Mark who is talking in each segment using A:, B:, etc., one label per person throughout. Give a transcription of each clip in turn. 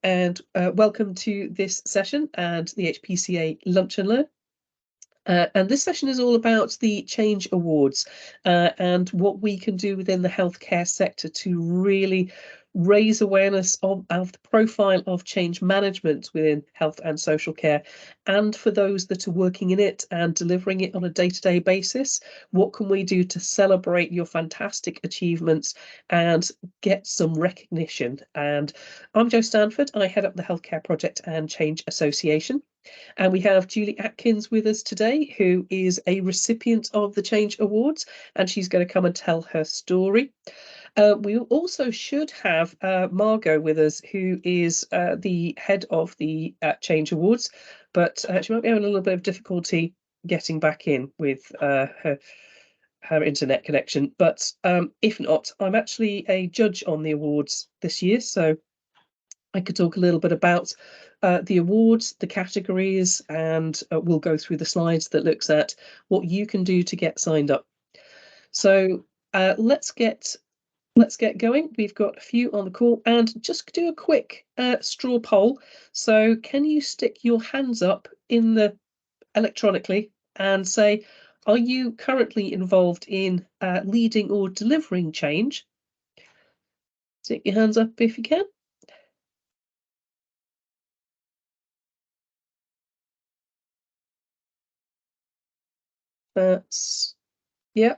A: and welcome to this session and the HPCA Lunch and Learn. And this session is all about the Change Awards and what we can do within the healthcare sector to really raise awareness of the profile of change management within health and social care, and for those that are working in it and delivering it on a day-to-day basis, what can we do to celebrate your fantastic achievements and get some recognition? And I'm Jo Stanford. I head up the Healthcare Project and Change Association. And we have Jooli Atkins with us today, who is a recipient of the Change Awards, and she's going to come and tell her story. We also should have Margo with us, who is the head of the Change Awards, but she might be having a little bit of difficulty getting back in with her internet connection. But if not, I'm actually a judge on the awards this year, so I could talk a little bit about the awards, the categories, and we'll go through the slides that looks at what you can do to get signed up. So let's get going. We've got a few on the call, and just do a quick straw poll. So can you stick your hands up in the electronically and say, are you currently involved in leading or delivering change? Stick your hands up if you can. That's, yeah.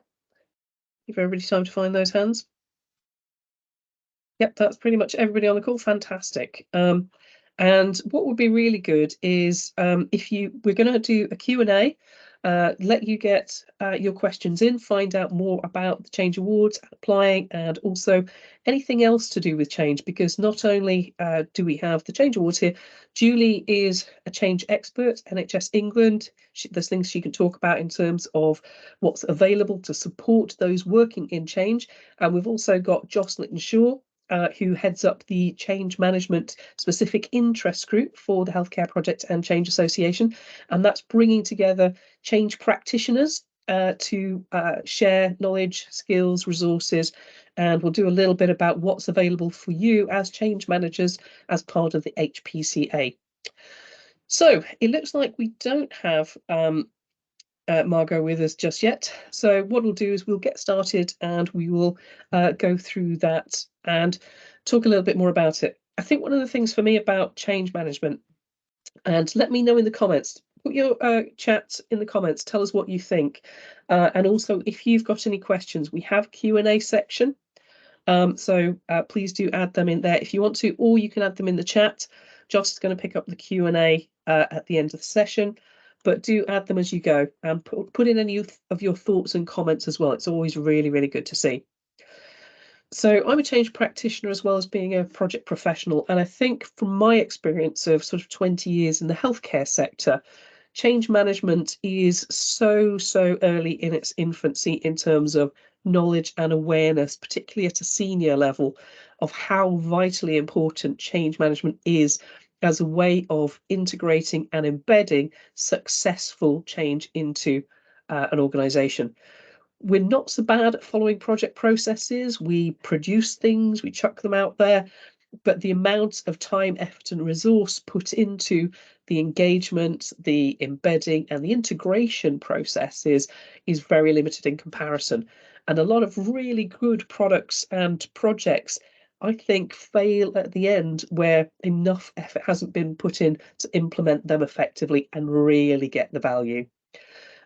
A: Give everybody time to find those hands. Yep, that's pretty much everybody on the call. Fantastic. And what would be really good is if we're going to do a Q&A, let you get your questions in, find out more about the Change Awards, applying, and also anything else to do with change, because not only do we have the Change Awards here, Jooli is a change expert, NHS England. There's things she can talk about in terms of what's available to support those working in change. And we've also got Jocelyn Shaw, who heads up the change management specific interest group for the Healthcare Project and Change Association. And that's bringing together change practitioners to share knowledge, skills, resources, and we'll do a little bit about what's available for you as change managers as part of the HPCA. So it looks like we don't have Margo with us just yet. So what we'll do is we'll get started and we will go through that and talk a little bit more about it. I think one of the things for me about change management, and let me know in the comments, put your chat in the comments, tell us what you think. And also if you've got any questions, we have Q&A section. So please do add them in there if you want to, or you can add them in the chat. Joss is going to pick up the Q&A at the end of the session, but do add them as you go and put in any of your thoughts and comments as well. It's always really, really good to see. So I'm a change practitioner as well as being a project professional. And I think from my experience of sort of 20 years in the healthcare sector, change management is so early in its infancy in terms of knowledge and awareness, particularly at a senior level, of how vitally important change management is as a way of integrating and embedding successful change into an organisation. We're not so bad at following project processes. We produce things, we chuck them out there, but the amount of time, effort, and resource put into the engagement, the embedding, and the integration processes is very limited in comparison. And a lot of really good products and projects, I think, fail at the end where enough effort hasn't been put in to implement them effectively and really get the value.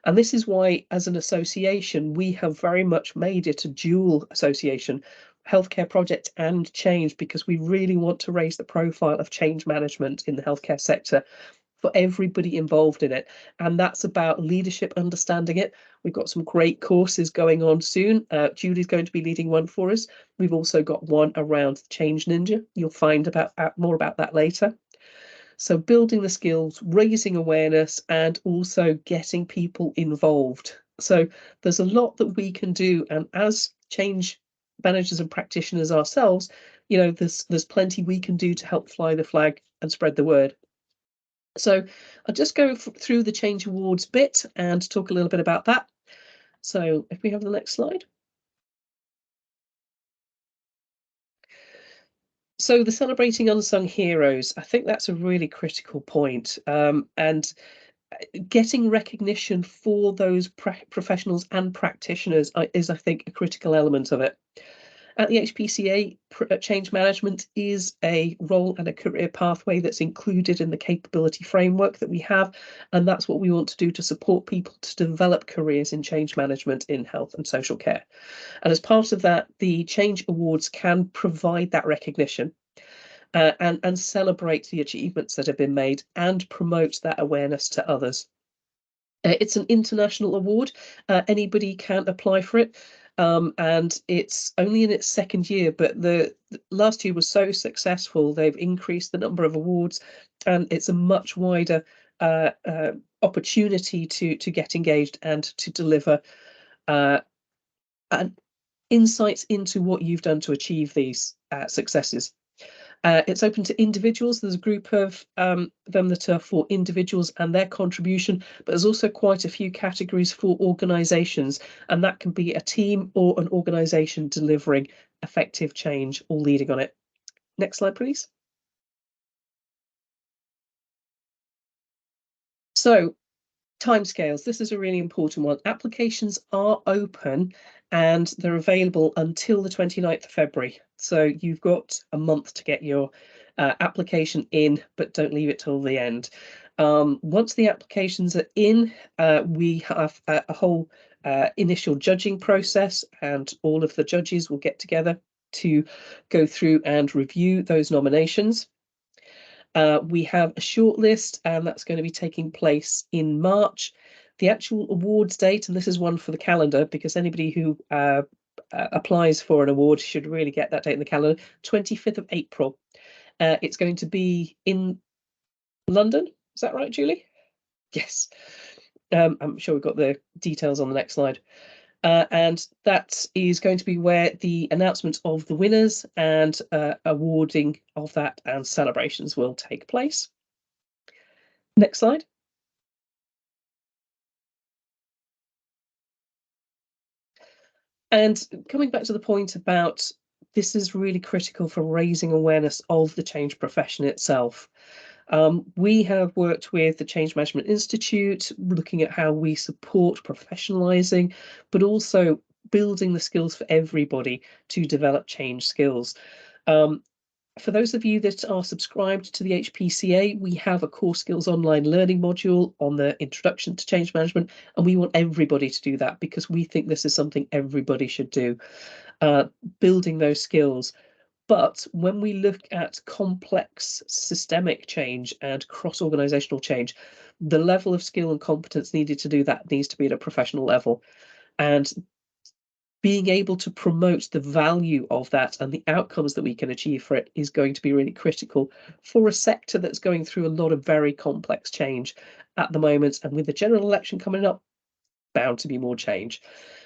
A: And this is why, as an association, we have very much made it a dual association, healthcare project and change, because we really want to raise the profile of change management in the healthcare sector for everybody involved in it. And that's about leadership understanding it. We've got some great courses going on soon. Julie's going to be leading one for us. We've also got one around Change Ninja. You'll find more about that later. So building the skills, raising awareness, and also getting people involved. So there's a lot that we can do. And as change managers and practitioners ourselves, you know, there's plenty we can do to help fly the flag and spread the word. So I'll just go through the Change Awards bit and talk a little bit about that. So if we have the next slide. So the celebrating unsung heroes, I think that's a really critical point. And getting recognition for those professionals and practitioners is, I think, a critical element of it. At the HPCA, change management is a role and a career pathway that's included in the capability framework that we have, and that's what we want to do to support people to develop careers in change management in health and social care. And as part of that, the Change Awards can provide that recognition and celebrate the achievements that have been made and promote that awareness to others. It's an international award. Anybody can apply for it. And it's only in its second year, but the last year was so successful, they've increased the number of awards, and it's a much wider opportunity to get engaged and to deliver insights into what you've done to achieve these successes. It's open to individuals. There's a group of them that are for individuals and their contribution, but there's also quite a few categories for organisations, and that can be a team or an organisation delivering effective change or leading on it. Next slide, please. So, timescales. This is a really important one. Applications are open and they're available until the 29th of February. So you've got a month to get your application in, but don't leave it till the end. Once the applications are in, we have a whole initial judging process, and all of the judges will get together to go through and review those nominations. We have a shortlist, and that's going to be taking place in March. The actual awards date, and this is one for the calendar, because anybody who applies for an award should really get that date in the calendar, 25th of April. It's going to be in London. Is that right, Julie? Yes. I'm sure we've got the details on the next slide. And that is going to be where the announcement of the winners and awarding of that and celebrations will take place. Next slide. And coming back to the point about this is really critical for raising awareness of the change profession itself. We have worked with the Change Management Institute, looking at how we support professionalising, but also building the skills for everybody to develop change skills. For those of you that are subscribed to the HPCA, we have a core skills online learning module on the introduction to change management, and we want everybody to do that because we think this is something everybody should do, building those skills. But when we look at complex systemic change and cross-organisational change, the level of skill and competence needed to do that needs to be at a professional level. And being able to promote the value of that and the outcomes that we can achieve for it is going to be really critical for a sector that's going through a lot of very complex change at the moment. And with the general election coming up, bound to be more change.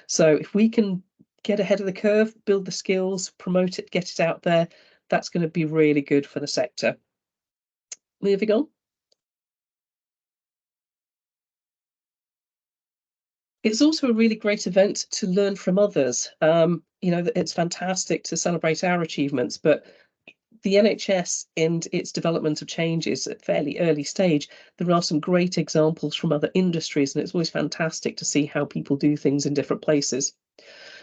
A: So if we can get ahead of the curve, build the skills, promote it, get it out there, that's going to be really good for the sector. Moving on. It's also a really great event to learn from others. It's fantastic to celebrate our achievements, but the NHS and its development of change is at a fairly early stage. There are some great examples from other industries, and it's always fantastic to see how people do things in different places.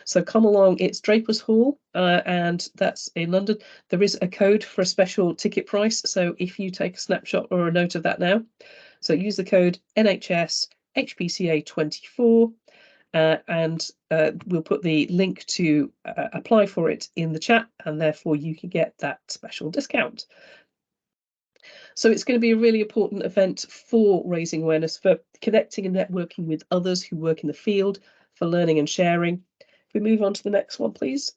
A: So come along, it's Drapers Hall, and that's in London. There is a code for a special ticket price, so if you take a snapshot or a note of that now, so use the code NHS HPCA 24, and we'll put the link to apply for it in the chat, and therefore you can get that special discount. So it's going to be a really important event for raising awareness, for connecting and networking with others who work in the field, for learning and sharing. If we move on to the next one, please.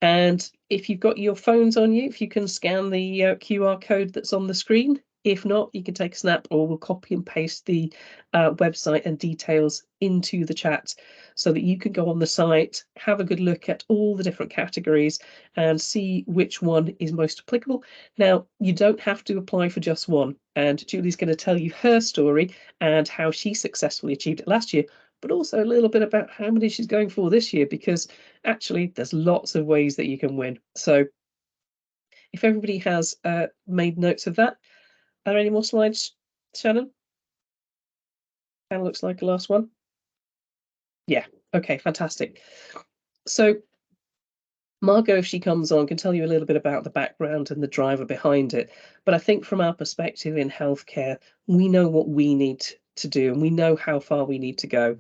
A: And if you've got your phones on you, if you can scan the QR code that's on the screen. If not, you can take a snap, or we'll copy and paste the website and details into the chat so that you can go on the site, have a good look at all the different categories and see which one is most applicable. Now, you don't have to apply for just one, and Julie's going to tell you her story and how she successfully achieved it last year. but also a little bit about how many she's going for this year, because actually there's lots of ways that you can win. So if everybody has made notes of that, are there any more slides, Shannon? Kind of looks like the last one. Yeah, okay, fantastic. So Margo, if she comes on, can tell you a little bit about the background and the driver behind it. But I think from our perspective in healthcare, we know what we need to do and we know how far we need to go.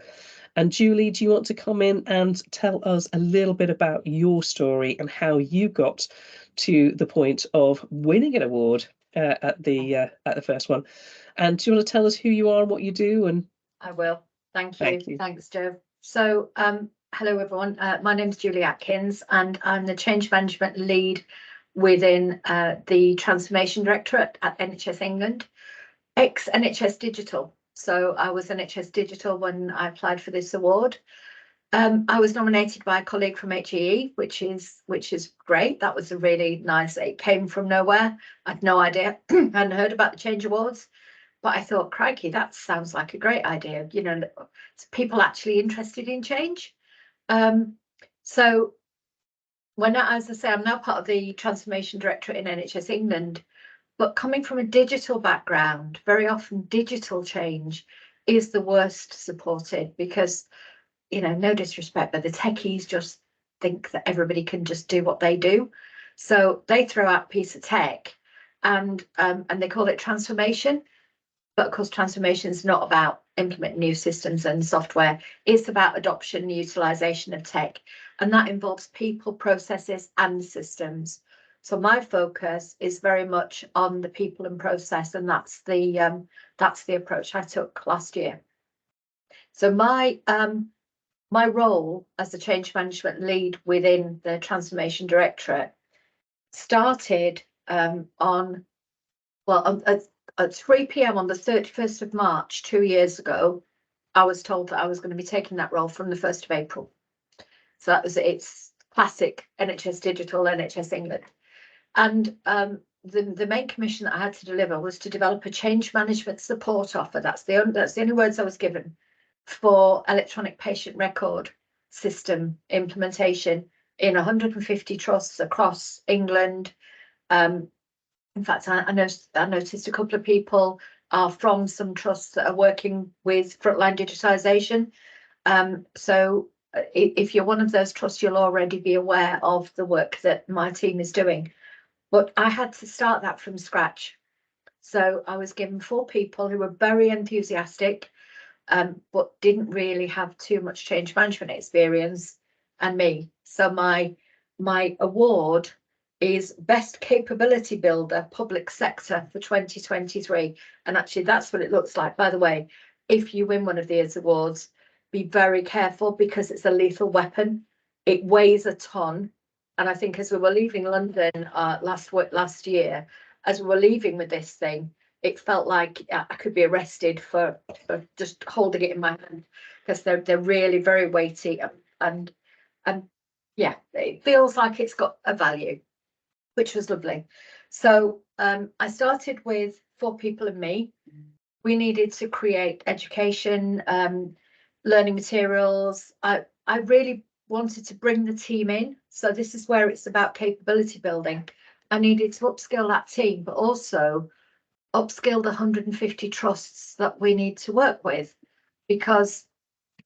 A: And Jooli, do you want to come in and tell us a little bit about your story and how you got to the point of winning an award at the first one? And do you want to tell us who you are and what you do? And
B: I will. Thank you.
A: Thank you.
B: Thanks, Jo. So, hello everyone. My name's Jooli Atkins, and I'm the change management lead within the transformation directorate at NHS England, ex NHS Digital. So I was NHS Digital when I applied for this award. I was nominated by a colleague from HPCA, which is great. That was a really nice. It came from nowhere. I had no idea. I hadn't heard about the Change Awards. But I thought, crikey, that sounds like a great idea. You know, people actually interested in change. So when, as I say, I'm now part of the transformation directorate in NHS England, but coming from a digital background, very often digital change is the worst supported because, you know, no disrespect, but the techies just think that everybody can just do what they do. So they throw out a piece of tech and they call it transformation. But of course, transformation is not about implementing new systems and software. It's about adoption and utilization of tech. And that involves people, processes, and systems. So my focus is very much on the people and process, and that's the approach I took last year. So my role as the change management lead within the transformation directorate started at 3 p.m. on the 31st of March, 2 years ago. I was told that I was going to be taking that role from the 1st of April. So that was it's classic NHS Digital, NHS England. And the main commission that I had to deliver was to develop a change management support offer. That's the only words I was given for electronic patient record system implementation in 150 trusts across England. In fact, I noticed a couple of people are from some trusts that are working with Frontline Digitisation. So if you're one of those trusts, you'll already be aware of the work that my team is doing. But I had to start that from scratch. So I was given 4 people who were very enthusiastic, but didn't really have too much change management experience, and me. So my award is Best Capability Builder Public Sector for 2023. And actually, that's what it looks like. By the way, if you win one of these awards, be very careful because it's a lethal weapon. It weighs a ton. And I think as we were leaving London last year, as we were leaving with this thing, it felt like I could be arrested for just holding it in my hand because they're really very weighty and yeah, it feels like it's got a value, which was lovely. So I started with 4 people and me. We needed to create education, learning materials. I really wanted to bring the team in. So this is where it's about capability building. I needed to upskill that team, but also upskill the 150 trusts that we need to work with, because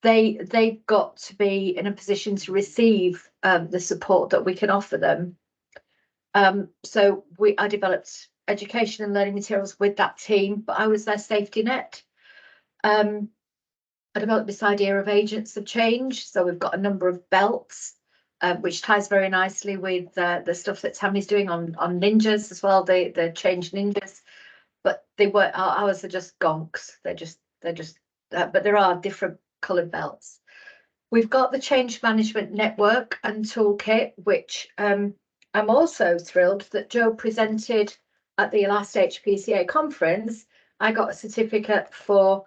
B: they've got to be in a position to receive the support that we can offer them. So I developed education and learning materials with that team, but I was their safety net. I developed this idea of agents of change. So we've got a number of belts, which ties very nicely with the stuff that Tammy's doing on ninjas as well, the change ninjas. But ours are just gonks. They're just but there are different coloured belts. We've got the change management network and toolkit, which I'm also thrilled that Jo presented at the last HPCA conference. I got a certificate for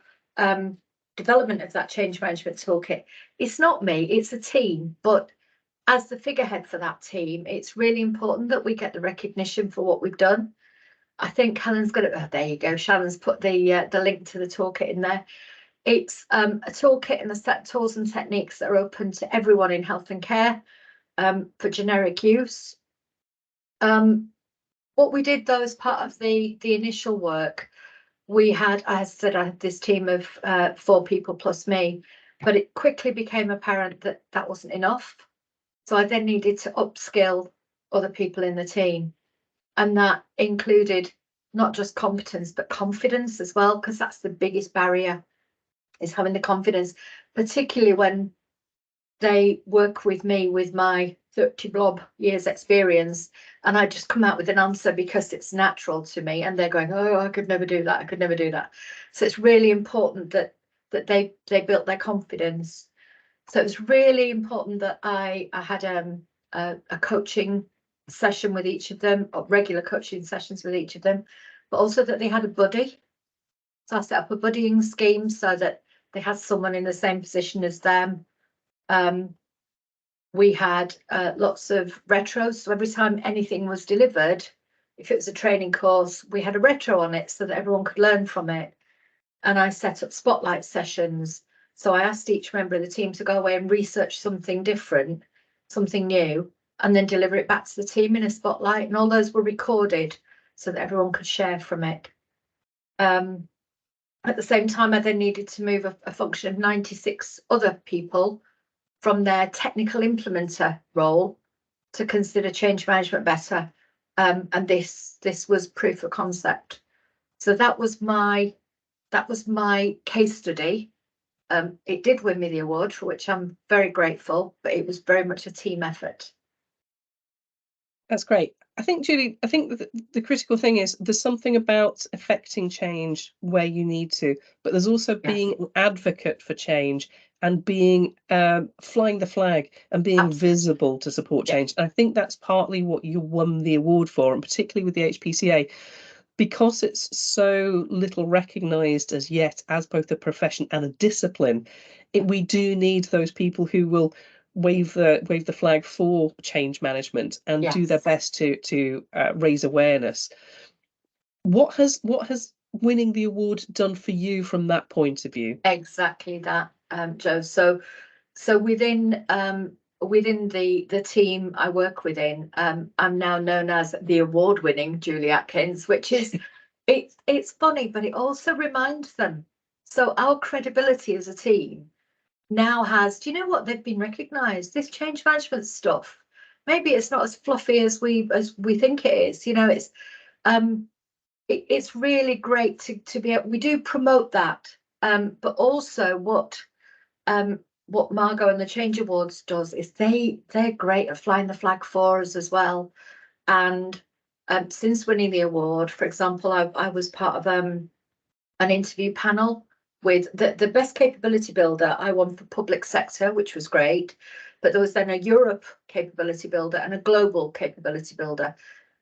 B: development of that change management toolkit. It's not me, it's a team, but as the figurehead for that team, it's really important that we get the recognition for what we've done. I think Helen's got it. Oh, there you go. Shannon's put the link to the toolkit in there. It's a toolkit and a set of tools and techniques that are open to everyone in health and care for generic use. What we did though as part of the initial work, we had, as I said, I had this team of 4 people plus me, but it quickly became apparent that that wasn't enough. So I then needed to upskill other people in the team. And that included not just competence, but confidence as well, because that's the biggest barrier, is having the confidence, particularly when they work with me with my 30 blob years experience, and I just come out with an answer because it's natural to me, and they're going, oh, I could never do that, I could never do that. So it's really important that they built their confidence. So it's really important that I had a coaching session with each of them, or regular coaching sessions with each of them, but also that they had a buddy. So I set up a buddying scheme so that they had someone in the same position as them. We had lots of retros. So every time anything was delivered, if it was a training course, we had a retro on it so that everyone could learn from it. And I set up spotlight sessions. So I asked each member of the team to go away and research something different, something new, and then deliver it back to the team in a spotlight. And all those were recorded so that everyone could share from it. At the same time, I then needed to move a function of 96 other people from their technical implementer role to consider change management better. And this was proof of concept. So that was my case study. It did win me the award, for which I'm very grateful, but it was very much a team effort.
A: That's great. I think, Jooli, I think the critical thing is there's something about affecting change where you need to, but there's also being an advocate for change and being flying the flag and being visible to support change. And I think that's partly what you won the award for, and particularly with the HPCA, because it's so little recognised as yet as both a profession and a discipline. We do need those people who will wave the flag for change management and do their best to raise awareness. What has winning the award done for you from that point of view?
B: Exactly that, Jo. So within the team I work within, I'm now known as the award-winning Jooli Atkins, which is it's funny, but it also reminds them. So our credibility as a team now has, do you know what, they've been recognised. This change management stuff, maybe it's not as fluffy as we think it is. You know, it's really great to be able, we do promote that, but also what Margo and the Change Awards does is they're great at flying the flag for us as well. And since winning the award, for example, I was part of an interview panel with the best capability builder. I won for public sector, which was great, but there was then a Europe capability builder and a global capability builder,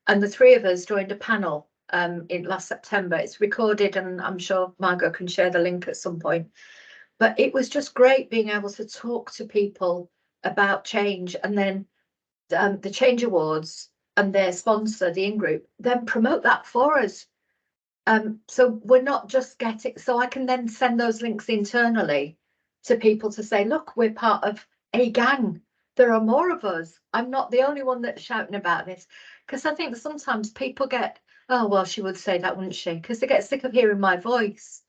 B: and the 3 of us joined a panel in last September. It's recorded, and I'm sure Margo can share the link at some point. But it was just great being able to talk to people about change, and then the Change Awards and their sponsor, the In-Group, then promote that for us. So we're not just getting, so I can then send those links internally to people to say, look, we're part of a gang. There are more of us. I'm not the only one that's shouting about this. Because I think sometimes people get, oh, well, she would say that, wouldn't she? Because they get sick of hearing my voice.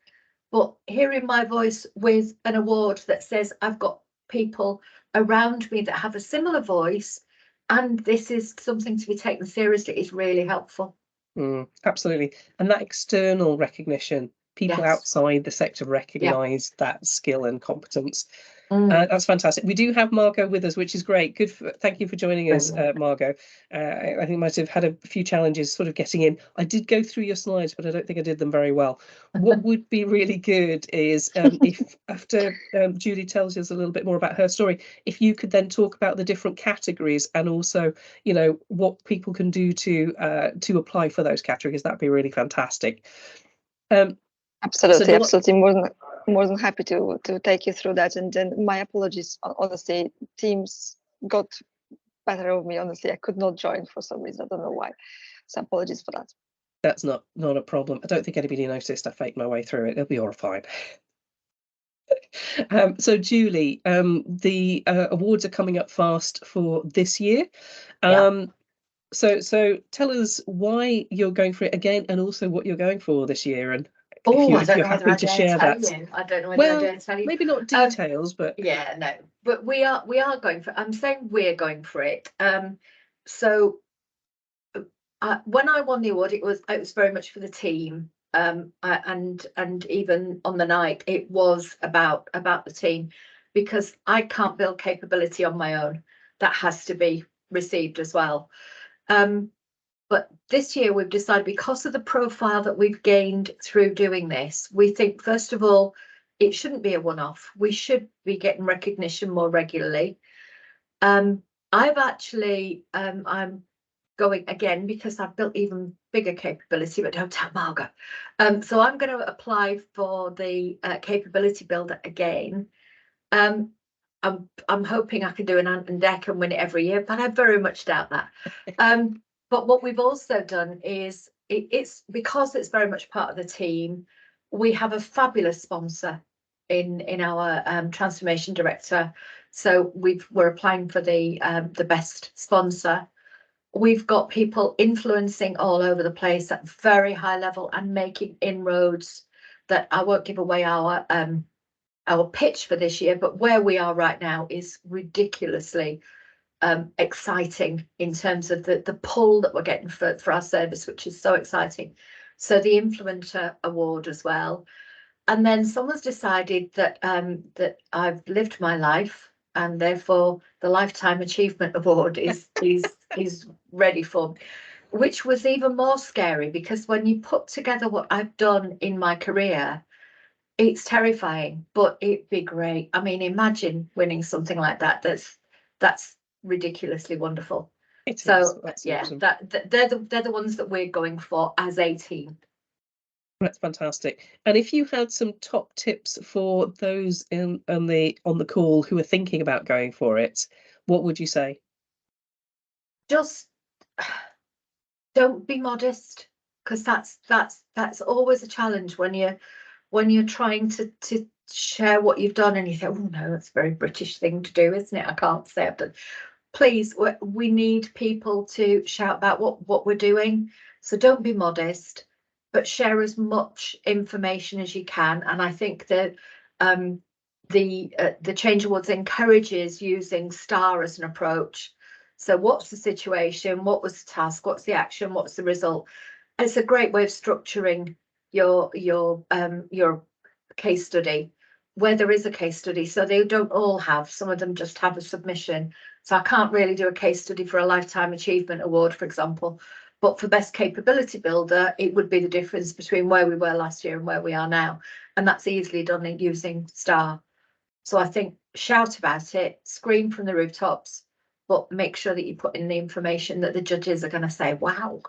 B: But hearing my voice with an award that says I've got people around me that have a similar voice, and this is something to be taken seriously, is really helpful.
A: Absolutely. And that external recognition, people outside the sector recognise that skill and competence. That's fantastic. We do have Margo with us, which is great. Good. Thank you for joining us, Margo. I think I might have had a few challenges sort of getting in. I did go through your slides, but I don't think I did them very well. What would be really good is if after Jooli tells us a little bit more about her story, if you could then talk about the different categories and also, you know, what people can do to apply for those categories. That'd be really fantastic.
C: Absolutely, absolutely. More than happy to take you through that. And then my apologies. Honestly, Teams got better of me. Honestly, I could not join for some reason. I don't know why. So apologies for that.
A: That's not a problem. I don't think anybody noticed. I faked my way through it. It'll be all fine. So Julie, the awards are coming up fast for this year. So tell us why you're going for it again, and also what you're going for this year, and if you're happy to share that.
B: I don't know whether I dare tell you.
A: Maybe not details, but
B: yeah, no. But we are going for. I'm saying we're going for it. So when I won the award, it was very much for the team. And even on the night, it was about the team, because I can't build capability on my own. That has to be received as well. But this year we've decided, because of the profile that we've gained through doing this, we think, first of all, it shouldn't be a one-off. We should be getting recognition more regularly. I'm going again because I've built even bigger capability, but don't tell Margo. So I'm going to apply for the capability builder again. I'm hoping I can do an Ant and Dec and win it every year, but I very much doubt that. But what we've also done is, it's because it's very much part of the team. We have a fabulous sponsor in our transformation director. So we're applying for the best sponsor. We've got people influencing all over the place at very high level and making inroads that I won't give away our pitch for this year, but where we are right now is ridiculously exciting in terms of the pull that we're getting for our service, which is so exciting. So the Influencer Award as well. And then someone's decided that that I've lived my life, and therefore the Lifetime Achievement Award is ready for me, which was even more scary, because when you put together what I've done in my career, it's terrifying, but it'd be great. I mean, imagine winning something like that. That's ridiculously wonderful. So yeah, awesome. They're the ones that we're going for as a team.
A: That's fantastic. And if you had some top tips for those on the call who are thinking about going for it, what would you say?
B: Just don't be modest, because that's always a challenge when you're trying to share what you've done, and you think, oh no, that's a very British thing to do, isn't it? I can't say I've done. Please, we need people to shout about what we're doing. So don't be modest, but share as much information as you can. And I think that the Change Awards encourages using STAR as an approach. So what's the situation? What was the task? What's the action? What's the result? It's a great way of structuring your case study, where there is a case study. So they don't all have, some of them just have a submission. So I can't really do a case study for a Lifetime Achievement Award, for example. But for Best Capability Builder, it would be the difference between where we were last year and where we are now. And that's easily done in using STAR. So I think shout about it, scream from the rooftops, but make sure that you put in the information that the judges are going to say, wow.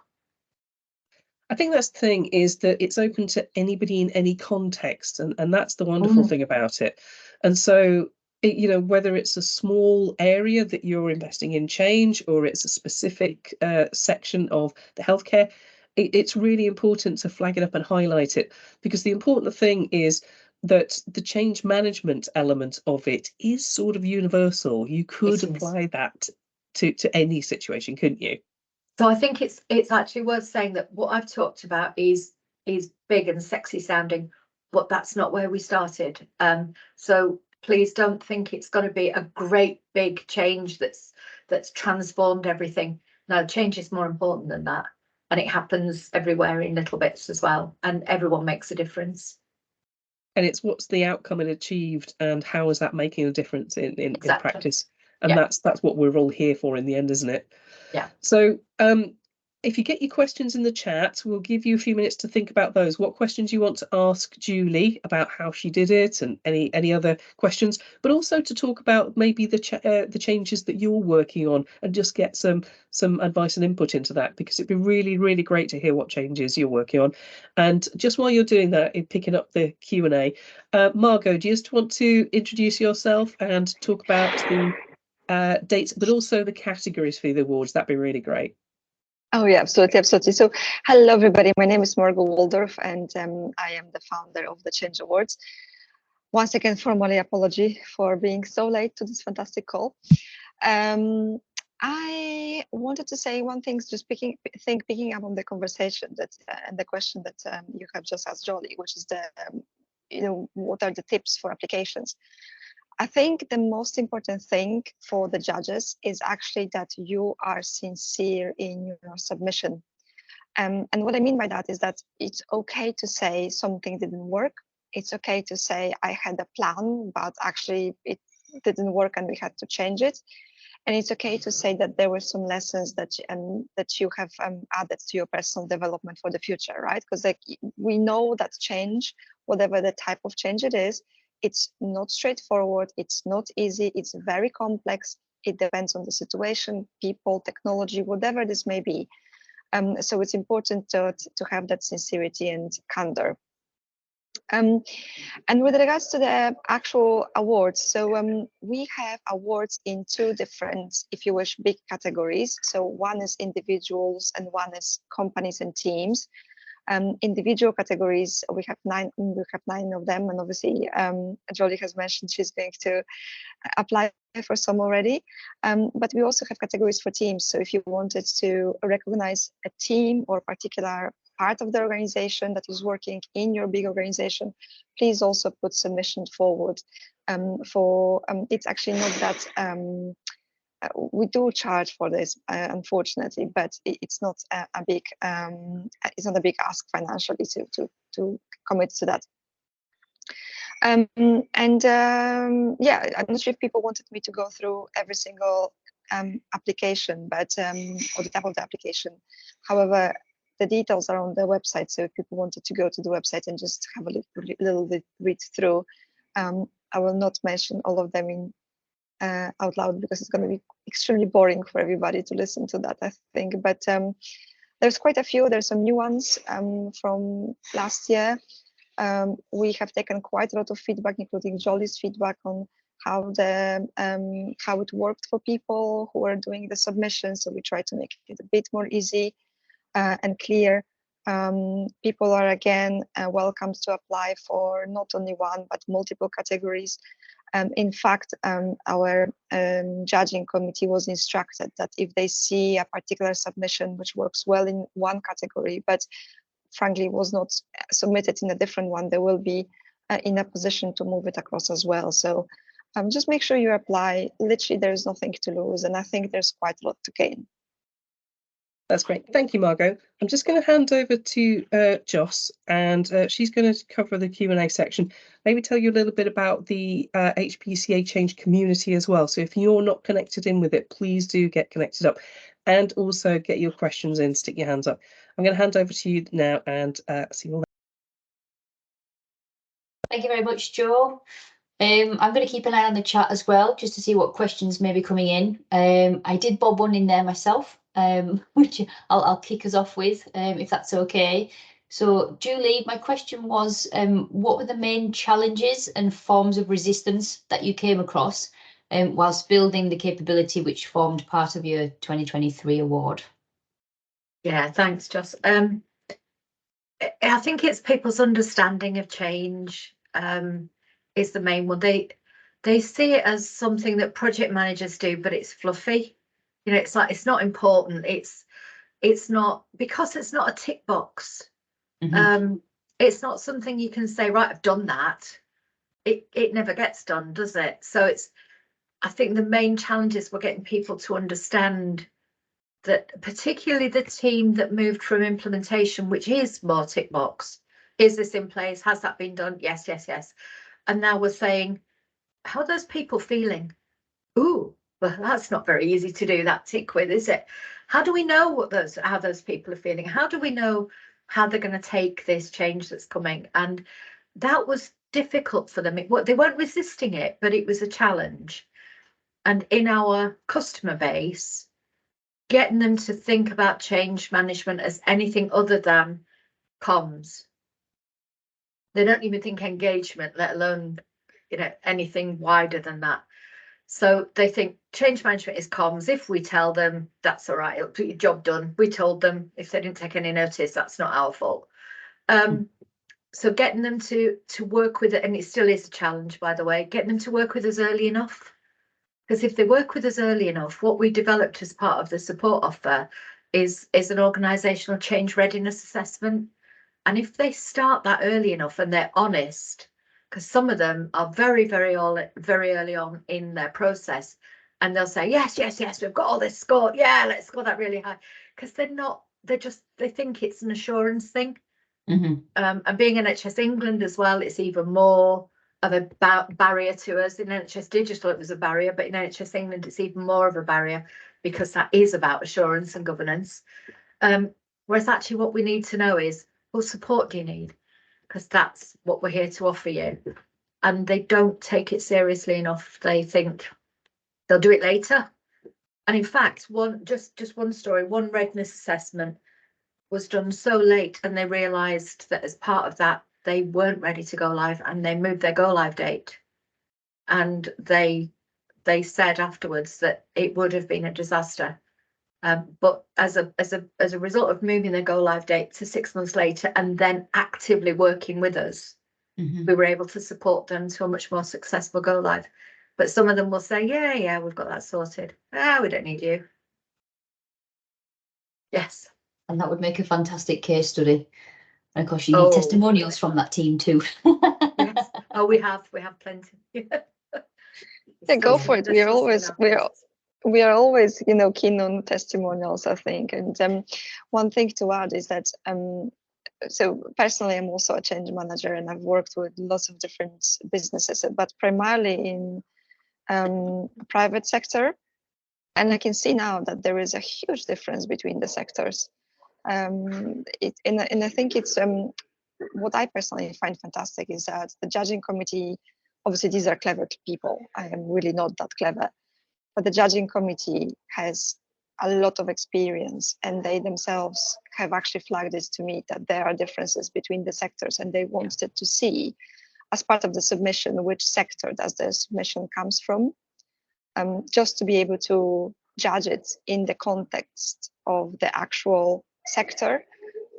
A: I think that's the thing, is that it's open to anybody in any context, and that's the wonderful thing about it. And so, whether it's a small area that you're investing in change, or it's a specific section of the healthcare, it's really important to flag it up and highlight it, because the important thing is that the change management element of it is sort of universal. You could apply that to any situation, couldn't you?
B: So I think it's actually worth saying that what I've talked about is big and sexy sounding, but that's not where we started. So please don't think it's going to be a great big change that's transformed everything. No, change is more important than that, and it happens everywhere in little bits as well, and everyone makes a difference.
A: And it's what's the outcome and achieved, and how is that making a difference in practice? And that's what we're all here for in the end, isn't it?
B: Yeah.
A: So if you get your questions in the chat, we'll give you a few minutes to think about those. What questions you want to ask Julie about how she did it, and any other questions, but also to talk about maybe the changes that you're working on, and just get some advice and input into that, because it'd be really, really great to hear what changes you're working on. And just while you're doing that, picking up the Q&A, Margo, do you just want to introduce yourself and talk about the dates, but also the categories for the awards? That'd be really great.
C: Oh yeah, absolutely. So hello everybody, my name is Margo Waldorf, and I am the founder of the Change Awards. Once again, formally apology for being so late to this fantastic call. I wanted to say one thing, just picking up on the conversation that and the question that you have just asked Jooli, which is the what are the tips for applications? I think the most important thing for the judges is actually that you are sincere in your submission. And what I mean by that is that it's okay to say something didn't work. It's okay to say I had a plan, but actually it didn't work and we had to change it. And it's okay to say that there were some lessons that you have added to your personal development for the future, right? Because like we know that change, whatever the type of change it is, it's not straightforward. It's not easy. It's very complex. It depends on the situation, people, technology, whatever this may be. So it's important to have that sincerity and candor. And with regards to the actual awards, so we have awards in two different, if you wish, big categories. So one is individuals and one is companies and teams. Individual categories, we have nine of them, and obviously Jooli has mentioned she's going to apply for some already. But we also have categories for teams. So if you wanted to recognize a team or particular part of the organization that is working in your big organization, please also put submission forward. It's actually not that we do charge for this, unfortunately, but it's not a big ask financially to commit to that. Yeah, I'm not sure if people wanted me to go through every single application, but or the type of the application. However, the details are on the website, so if people wanted to go to the website and just have a little bit read through, I will not mention all of them in out loud because it's going to be extremely boring for everybody to listen to that, I think. But there's quite a few. There's some new ones from last year. We have taken quite a lot of feedback, including Jooli's feedback on how it worked for people who are doing the submission. So we try to make it a bit more easy and clear. People are again welcome to apply for not only one but multiple categories. In fact, our judging committee was instructed that if they see a particular submission which works well in one category, but frankly was not submitted in a different one, they will be in a position to move it across as well. So just make sure you apply. Literally, there's nothing to lose, and I think there's quite a lot to gain.
A: That's great. Thank you, Margo. I'm just going to hand over to Joss, and she's going to cover the Q&A section. Maybe tell you a little bit about the HPCA Change community as well. So if you're not connected in with it, please do get connected up, and also get your questions in, stick your hands up. I'm going to hand over to you now and see you all.
D: Thank you very much, Jo. I'm going to keep an eye on the chat as well, just to see what questions may be coming in. I did bob one in there myself, which I'll kick us off with, if that's okay. So, Jooli, my question was, what were the main challenges and forms of resistance that you came across whilst building the capability which formed part of your 2023 award?
B: Yeah, thanks, Joss. I think it's people's understanding of change is the main one. They see it as something that project managers do, but it's fluffy. You know, it's like it's not important. It's not, because it's not a tick box. Mm-hmm. It's not something you can say, right, I've done that. It never gets done, does it? So I think the main challenges were getting people to understand that, particularly the team that moved from implementation, which is more tick box. Is this in place? Has that been done? Yes, yes, yes. And now we're saying, how are those people feeling? Ooh, well, that's not very easy to do that tick with, is it? How do we know how those people are feeling? How do we know how they're going to take this change that's coming? And that was difficult for them. They weren't resisting it, but it was a challenge. And in our customer base, getting them to think about change management as anything other than comms. They don't even think engagement, let alone, anything wider than that. So they think change management is comms. If we tell them, that's all right, it'll put your job done. We told them. If they didn't take any notice, that's not our fault. So getting them to work with it, and it still is a challenge, by the way, getting them to work with us early enough. Because if they work with us early enough, what we developed as part of the support offer is an organisational change readiness assessment. And if they start that early enough and they're honest, because some of them are very early on in their process, and they'll say, yes, we've got all this score. Yeah, let's score that really high. Because they think it's an assurance thing. And being NHS England as well, it's even more of a barrier to us. In NHS Digital, it was a barrier, but in NHS England, it's even more of a barrier because that is about assurance and governance. Whereas actually what we need to know is, what support do you need? Because that's what we're here to offer you. And they don't take it seriously enough. They think they'll do it later. And in fact, just one story, one readiness assessment was done so late, and they realised that as part of that, they weren't ready to go live, and they moved their go live date. And they said afterwards that it would have been a disaster. But as a result of moving their go live date to 6 months later and then actively working with us, we were able to support them to a much more successful go live. But some of them will say, yeah, we've got that sorted. We don't need you. Yes.
D: And that would make a fantastic case study. And of course, you need testimonials from that team too.
B: Yes. Oh, we have plenty.
C: Yeah, go for it. We are always, keen on testimonials, I think. And one thing to add is that, so personally, I'm also a change manager, and I've worked with lots of different businesses, but primarily in private sector. And I can see now that there is a huge difference between the sectors. And I think it's what I personally find fantastic is that the judging committee, obviously these are clever people. I am really not that clever, but the judging committee has a lot of experience, and they themselves have actually flagged this to me, that there are differences between the sectors, and they wanted to see, as part of the submission, which sector does the submission comes from, just to be able to judge it in the context of the actual sector,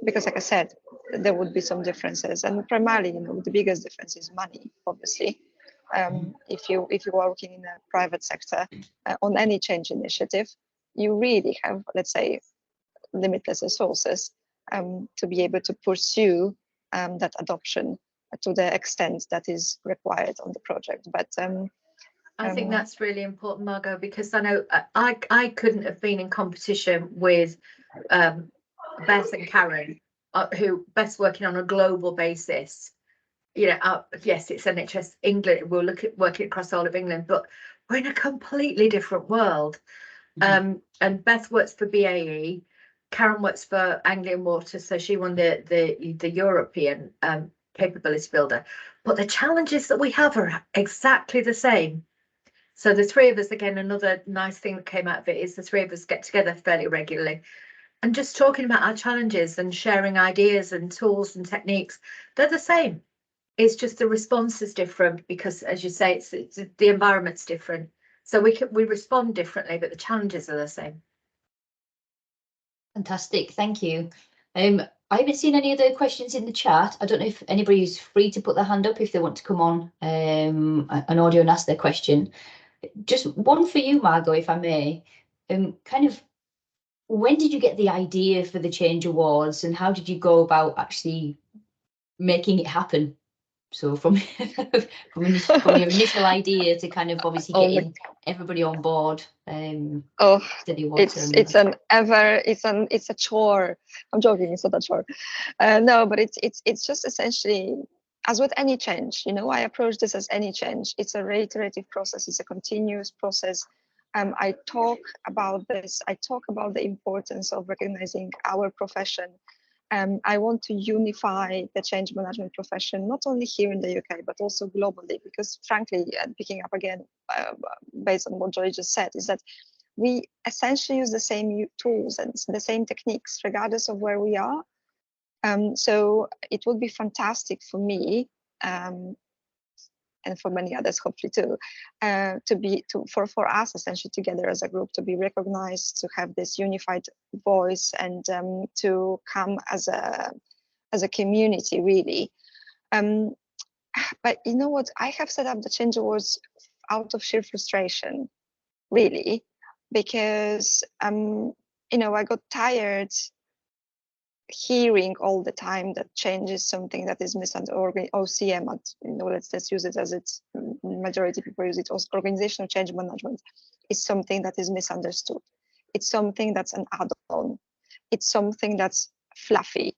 C: because like I said, there would be some differences, and primarily, the biggest difference is money, obviously. If you are working in a private sector on any change initiative, you really have, let's say, limitless resources to be able to pursue that adoption to the extent that is required on the project. But
B: I think that's really important, Margo, because I know I couldn't have been in competition with Beth and Karen, who Beth's working on a global basis. Yes, it's NHS England. We'll look at working across all of England, but we're in a completely different world. And Beth works for BAE. Karen works for Anglian Water, so she won the European capability builder. But the challenges that we have are exactly the same. So the three of us, again, another nice thing that came out of it is the three of us get together fairly regularly and just talking about our challenges and sharing ideas and tools and techniques. They're the same. It's just the response is different because, as you say, it's the environment's different. So we respond differently, but the challenges are the same.
D: Fantastic, thank you. I haven't seen any other questions in the chat. I don't know if anybody is free to put their hand up if they want to come on an audio and ask their question. Just one for you, Margo, if I may. Kind of, when did you get the idea for the Change Awards, and how did you go about actually making it happen? So from your initial idea to kind of obviously getting everybody on board.
C: It's a chore. I'm joking, it's not a chore. No, but it's just essentially, as with any change, I approach this as any change. It's a reiterative process. It's a continuous process. I talk about this. I talk about the importance of recognizing our profession. I want to unify the change management profession, not only here in the UK, but also globally, because frankly, picking up again, based on what Jooli just said, is that we essentially use the same tools and the same techniques, regardless of where we are. So it would be fantastic for me, and for many others, hopefully too, for us essentially together as a group to be recognized, to have this unified voice, and to come as a community really, But you know what? I have set up the change awards out of sheer frustration, really, because I got tired hearing all the time that change is something that is misunderstood. OCM, let's use it as it's majority people use it. Organizational change management is something that is misunderstood. It's something that's an add-on. It's something that's fluffy.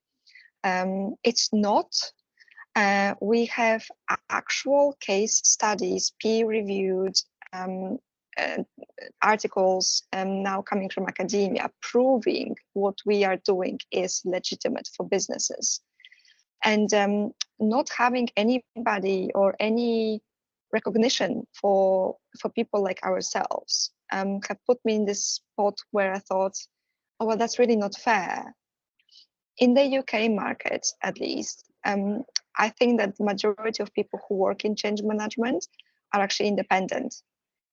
C: It's not. We have actual case studies, peer-reviewed articles now coming from academia proving what we are doing is legitimate for businesses. And not having anybody or any recognition for people like ourselves have put me in this spot where I thought, oh, well, that's really not fair. In the UK market, at least, I think that the majority of people who work in change management are actually independent.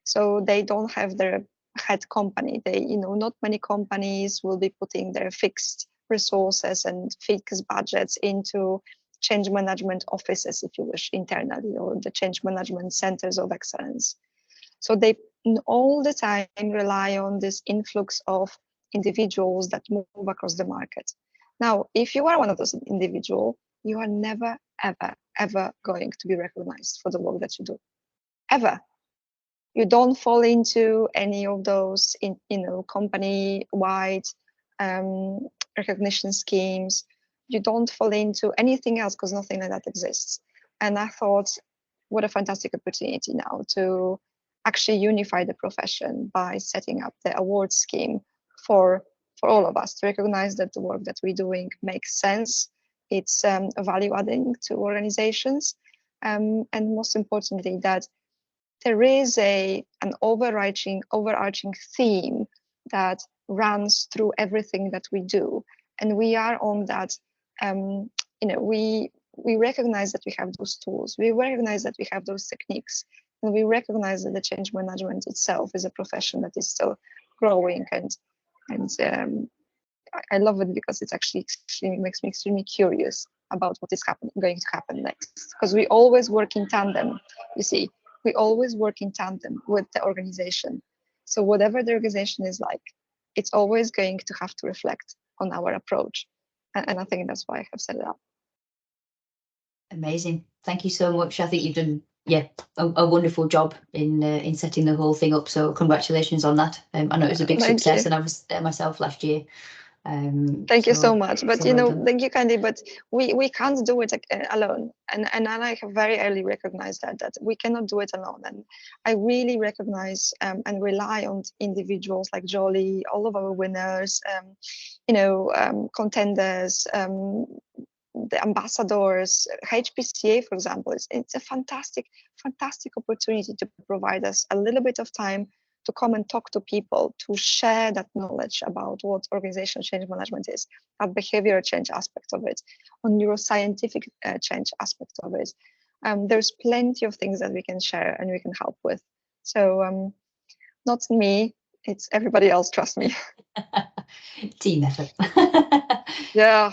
C: So they don't have their head company. Not many companies will be putting their fixed resources and fixed budgets into change management offices, if you wish, internally, or the change management centers of excellence. So they all the time rely on this influx of individuals that move across the market. Now, if you are one of those individuals, you are never, ever, ever going to be recognized for the work that you do, ever. You don't fall into any of those, company-wide recognition schemes. You don't fall into anything else because nothing like that exists. And I thought, what a fantastic opportunity now to actually unify the profession by setting up the award scheme for all of us to recognize that the work that we're doing makes sense. It's value adding to organizations, and most importantly, that there is an overarching theme that runs through everything that we do, and we are on that. We recognize that we have those tools, we recognize that we have those techniques, and we recognize that the change management itself is a profession that is still growing, and I love it because it actually makes me extremely curious about what is going to happen next, because we always work in tandem. You see, we always work in tandem with the organization. So whatever the organization is like, it's always going to have to reflect on our approach. And I think that's why I have set it up.
D: Amazing. Thank you so much. I think you've done a wonderful job in setting the whole thing up. So congratulations on that. I know it was a big success, and I was there myself last year.
C: Thank you so much. But
D: thank
C: you, Candy, but we can't do it alone. And I have very early recognized that we cannot do it alone. And I really recognize and rely on individuals like Jooli, all of our winners, contenders, the ambassadors. HPCA, for example, it's a fantastic opportunity to provide us a little bit of time to come and talk to people, to share that knowledge about what organizational change management is, that behavioral change aspect of it, on neuroscientific change aspect of it. There's plenty of things that we can share and we can help with. So not me, it's everybody else, trust me.
D: Team effort.
C: Yeah,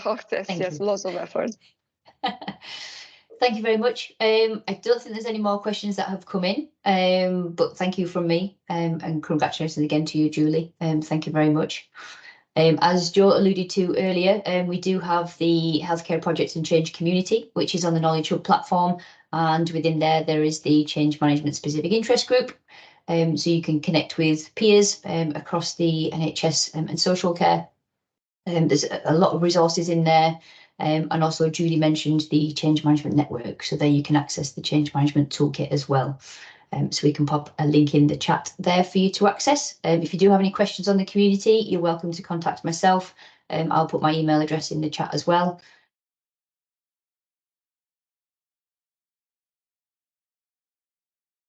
C: yes, lots of effort.
D: Thank you very much. I don't think there's any more questions that have come in, but thank you from me, and congratulations again to you, Jooli. Thank you very much. As Joe alluded to earlier, we do have the Healthcare Projects and Change community, which is on the Knowledge Hub platform, and within there is the Change Management Specific Interest Group. So you can connect with peers across the NHS and social care. There's a lot of resources in there. And also Jooli mentioned the Change Management Network, so there you can access the Change Management Toolkit as well. So we can pop a link in the chat there for you to access. If you do have any questions on the community, you're welcome to contact myself. I'll put my email address in the chat as well.